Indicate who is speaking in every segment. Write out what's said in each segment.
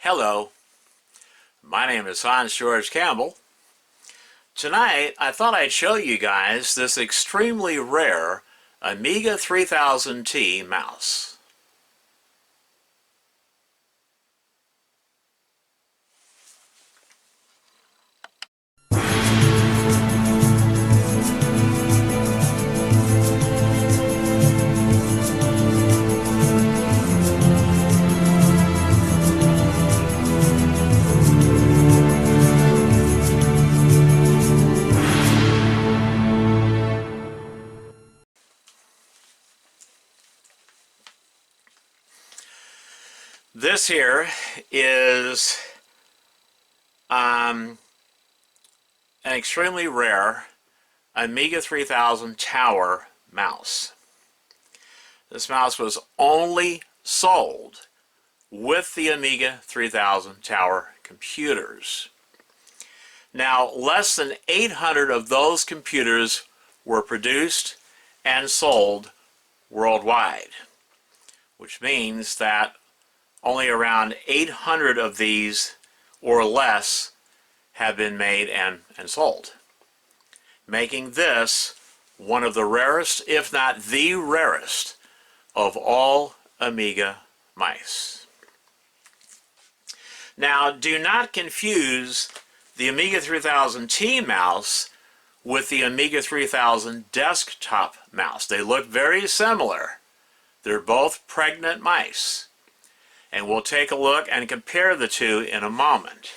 Speaker 1: Hello, my name is Hans George Campbell. Tonight I thought I'd show you guys this extremely rare Amiga 3000T mouse. This here is an extremely rare Amiga 3000 Tower mouse. This mouse was only sold with the Amiga 3000 Tower computers. Now, less than 800 of those computers were produced and sold worldwide, which means that only around 800 of these or less have been made and sold, making this one of the rarest, if not the rarest, of all Amiga mice. Now, do not confuse the Amiga 3000T mouse with the Amiga 3000 desktop mouse. They look very similar. They're both pregnant mice. And we'll take a look and compare the two in a moment.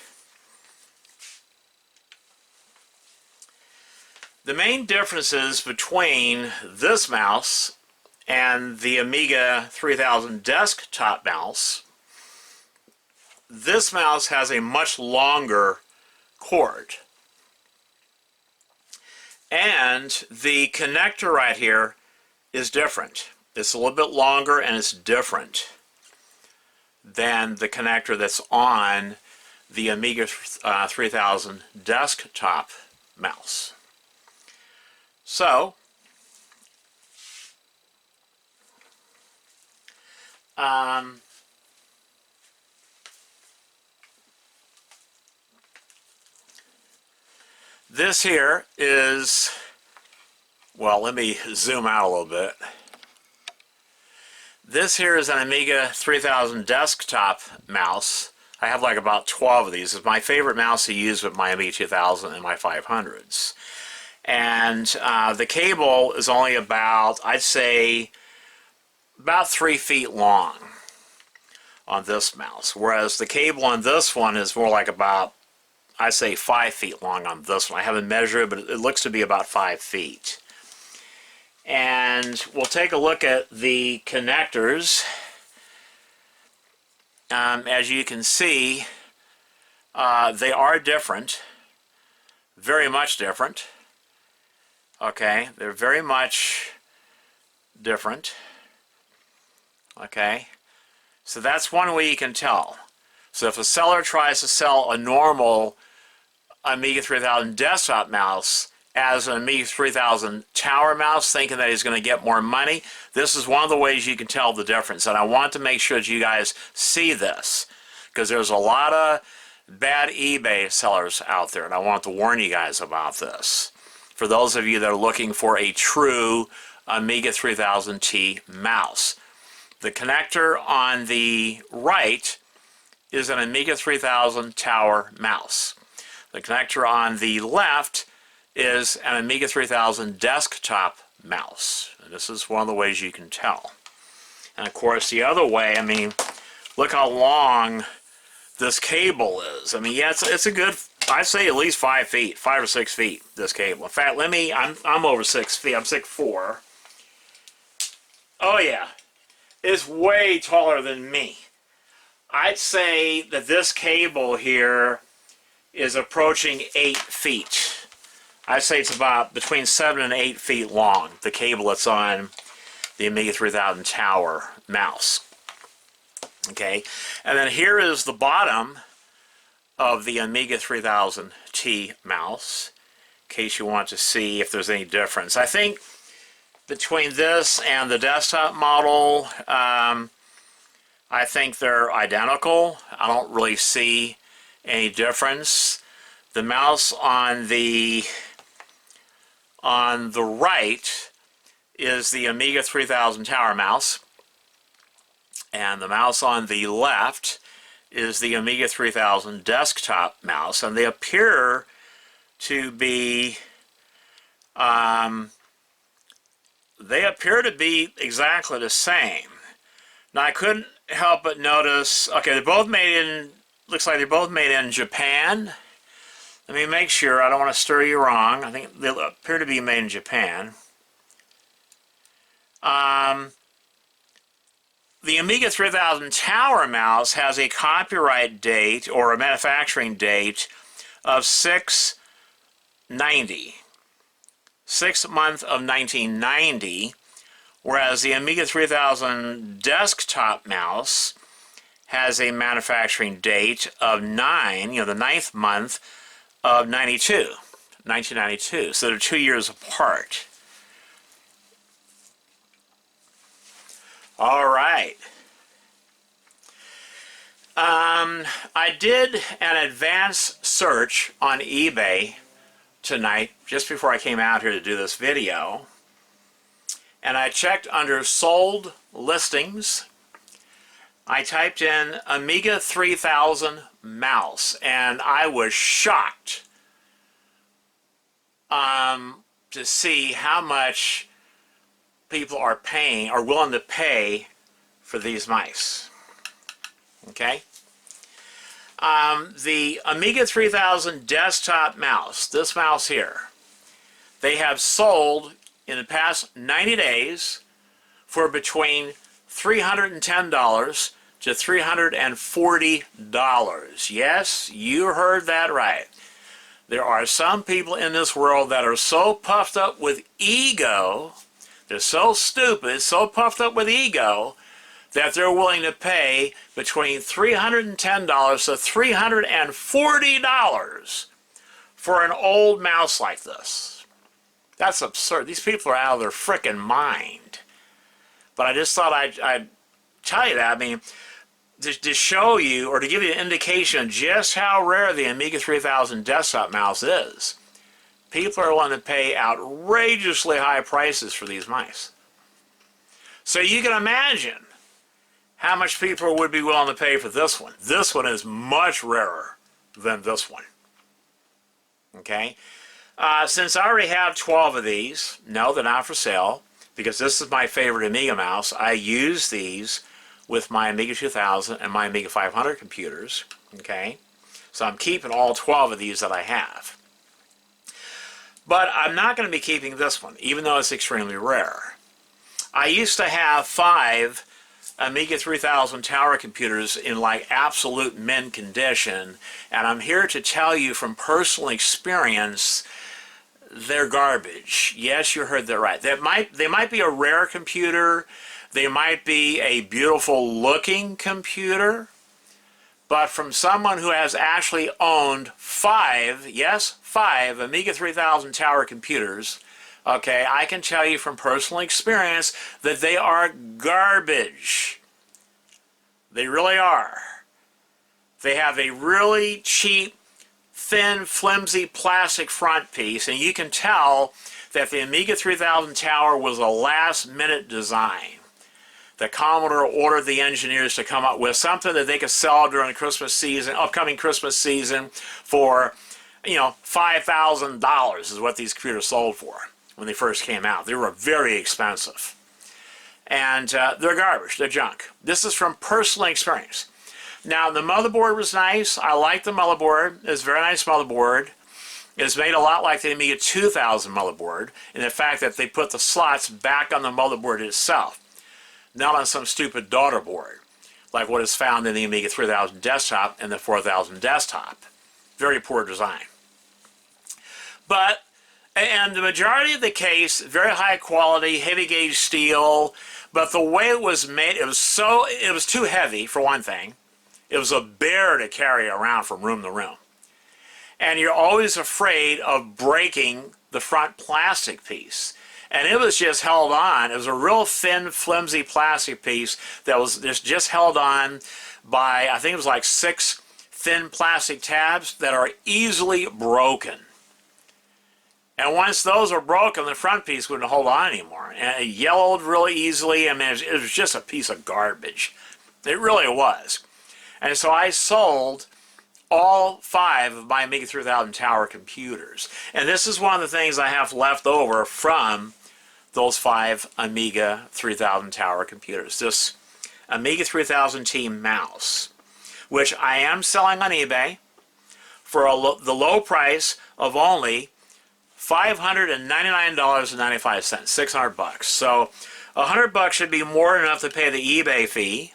Speaker 1: The main differences between this mouse and the Amiga 3000 desktop mouse: this mouse has a much longer cord. And the connector right here is different. It's a little bit longer and it's different than the connector that's on the Amiga 3000 desktop mouse. So, this here is, well, let me zoom out a little bit. This here is an Amiga 3000 desktop mouse. I have like about 12 of these. It's my favorite mouse to use with my Amiga 2000 and my 500s. And the cable is only about, I'd say, about 3 feet long on this mouse. Whereas the cable on this one is more like about, I'd say, 5 feet long on this one. I haven't measured it, but it looks to be about 5 feet. And we'll take a look at the connectors. As you can see, they are different, very much different. Okay, they're very much different. Okay, so that's one way you can tell. So if a seller tries to sell a normal Amiga 3000 desktop mouse as an Amiga 3000 Tower mouse, thinking that he's going to get more money, this is one of the ways you can tell the difference. And I want to make sure that you guys see this, because there's a lot of bad eBay sellers out there, and I want to warn you guys about this. For those of you that are looking for a true Amiga 3000T mouse, the connector on the right is an Amiga 3000 Tower mouse. The connector on the left is an Amiga 3000 desktop mouse. And this is one of the ways you can tell. And of course the other way, I mean, look how long this cable is. I mean, yeah, it's a good, I'd say at least 5 feet, 5 or 6 feet, this cable. In fact, I'm over 6 feet, I'm 6'4". Oh yeah, it's way taller than me. I'd say that this cable here is approaching 8 feet. I'd say it's about between 7 and 8 feet long, the cable that's on the Amiga 3000 Tower mouse. Okay, and then here is the bottom of the Amiga 3000T mouse, in case you want to see if there's any difference. I think between this and the desktop model, I think they're identical. I don't really see any difference. The mouse on the right is the Amiga 3000 Tower mouse, and the mouse on the left is the Amiga 3000 desktop mouse, and they appear to be exactly the same. Now I couldn't help but notice, okay, they're both made in, looks like they're both made in Japan. Let me make sure, I don't want to stir you wrong. I think they appear to be made in Japan. The Amiga 3000 Tower mouse has a copyright date or a manufacturing date of 6/90, 6th month of 1990, whereas the Amiga 3000 desktop mouse has a manufacturing date of the 9th month of 1992. So they're 2 years apart. All right. I did an advanced search on eBay tonight, just before I came out here to do this video. And I checked under sold listings. I typed in Amiga 3000 mouse, and I was shocked to see how much people are willing to pay for these mice. Okay? The Amiga 3000 desktop mouse, this mouse here, they have sold in the past 90 days for between $310 to $340. Yes, you heard that right. There are some people in this world that are so puffed up with ego, they're so stupid, so puffed up with ego, that they're willing to pay between $310 to $340 for an old mouse like this. That's absurd. These people are out of their frickin' mind. But I just thought I'd tell you that. I mean, to show you, or to give you an indication of just how rare the Amiga 3000 desktop mouse is. People are willing to pay outrageously high prices for these mice. So you can imagine how much people would be willing to pay for this one. This one is much rarer than this one. Okay? Since I already have 12 of these, no, they're not for sale, because this is my favorite Amiga mouse. I use these with my Amiga 2000 and my Amiga 500 computers. Okay? So I'm keeping all 12 of these that I have. But I'm not going to be keeping this one, even though it's extremely rare. I used to have 5 Amiga 3000 Tower computers in like absolute mint condition, and I'm here to tell you from personal experience, they're garbage. Yes, you heard that right. They might be a rare computer, they might be a beautiful looking computer, but from someone who has actually owned 5, yes, 5 Amiga 3000 Tower computers, okay, I can tell you from personal experience that they are garbage. They really are. They have a really cheap, thin, flimsy plastic front piece, and you can tell that the Amiga 3000 Tower was a last-minute design. The Commodore ordered the engineers to come up with something that they could sell during the Christmas season, upcoming Christmas season, for, $5,000 is what these computers sold for when they first came out. They were very expensive. And they're garbage. They're junk. This is from personal experience. Now, the motherboard was nice. I like the motherboard. It's a very nice motherboard. It's made a lot like the Amiga 2000 motherboard in the fact that they put the slots back on the motherboard itself, not on some stupid daughter board, like what is found in the Amiga 3000 desktop and the 4000 desktop. Very poor design. But, and the majority of the case, very high quality, heavy gauge steel, but the way it was made, it was too heavy, for one thing. It was a bear to carry around from room to room. And you're always afraid of breaking the front plastic piece. And it was just held on. It was a real thin, flimsy plastic piece that was just held on by, I think it was like 6 thin plastic tabs that are easily broken. And once those were broken, the front piece wouldn't hold on anymore. And it yellowed really easily. I mean, it was just a piece of garbage. It really was. And so I sold all 5 of my Amiga 3000 Tower computers. And this is one of the things I have left over from those 5 Amiga 3000 Tower computers. This Amiga 3000T mouse, which I am selling on eBay for the low price of only $599.95, $600. So $100 should be more than enough to pay the eBay fee,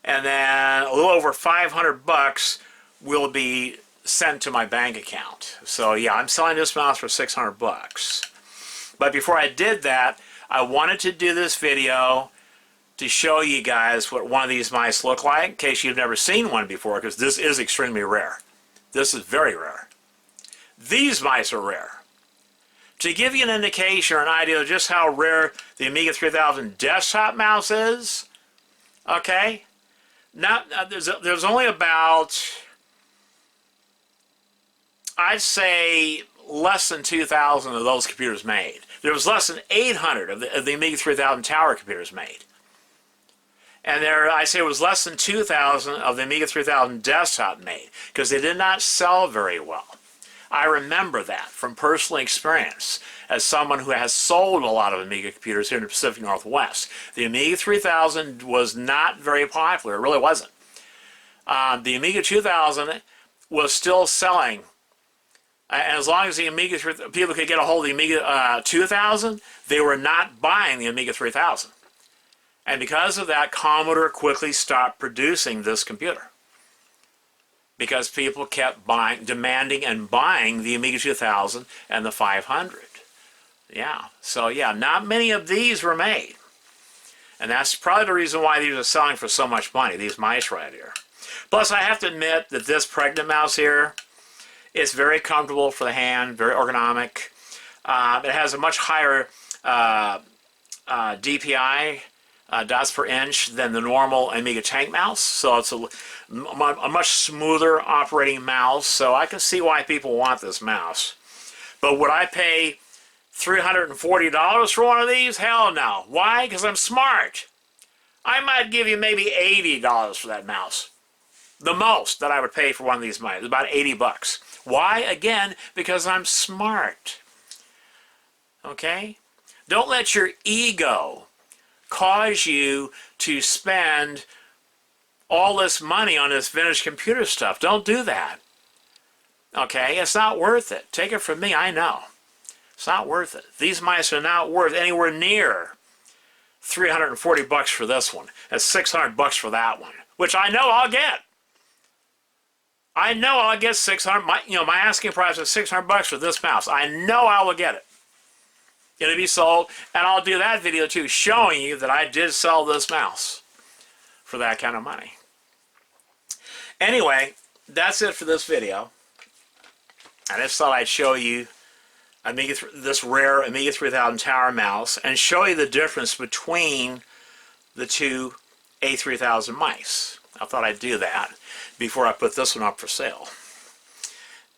Speaker 1: and then a little over $500 will be sent to my bank account. So yeah, I'm selling this mouse for $600. But before I did that, I wanted to do this video to show you guys what one of these mice look like, in case you've never seen one before, because this is extremely rare. This is very rare. These mice are rare. To give you an indication or an idea of just how rare the Amiga 3000 desktop mouse is, okay, now there's only about, I'd say, less than 2,000 of those computers made. There was less than 800 of the Amiga 3000 Tower computers made. And there, I say it was less than 2,000 of the Amiga 3000 desktop made, because they did not sell very well. I remember that from personal experience as someone who has sold a lot of Amiga computers here in the Pacific Northwest. The Amiga 3000 was not very popular. It really wasn't. The Amiga 2000 was still selling. And as long as the Amiga people could get a hold of the Amiga 2000, they were not buying the Amiga 3000. And because of that, Commodore quickly stopped producing this computer, because people kept demanding and buying the Amiga 2000 and the 500. Yeah, so yeah, not many of these were made. And that's probably the reason why these are selling for so much money, these mice right here. Plus, I have to admit that this pregnant mouse here is very comfortable for the hand, very ergonomic. It has a much higher DPI, dots per inch, than the normal Amiga Tank mouse. So it's a much smoother operating mouse. So I can see why people want this mouse. But would I pay $340 for one of these? Hell no. Why? Because I'm smart. I might give you maybe $80 for that mouse. The most that I would pay for one of these mice, about $80. Why? Again, because I'm smart. Okay? Don't let your ego cause you to spend all this money on this vintage computer stuff. Don't do that. Okay? It's not worth it. Take it from me, I know. It's not worth it. These mice are not worth anywhere near $340 for this one. That's $600 for that one, which I know I'll get. I know I'll get 600. My asking price is $600 for this mouse. I know I will get it. It'll be sold, and I'll do that video too, showing you that I did sell this mouse for that kind of money. Anyway, that's it for this video. I just thought I'd show you this rare Amiga 3000 Tower mouse and show you the difference between the two A3000 mice. I thought I'd do that before I put this one up for sale.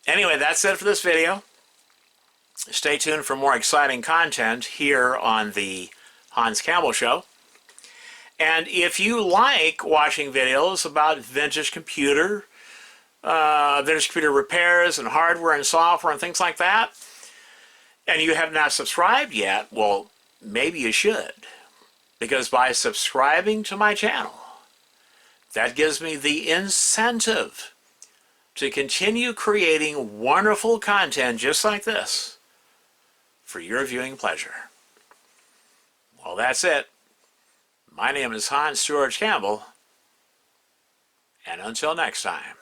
Speaker 1: Anyway, that's it for this video. Stay tuned for more exciting content here on the Hans Campbell Show. And if you like watching videos about vintage computer repairs and hardware and software and things like that, and you have not subscribed yet, well, maybe you should. Because by subscribing to my channel, that gives me the incentive to continue creating wonderful content just like this for your viewing pleasure. Well, that's it. My name is Hans George Campbell, and until next time.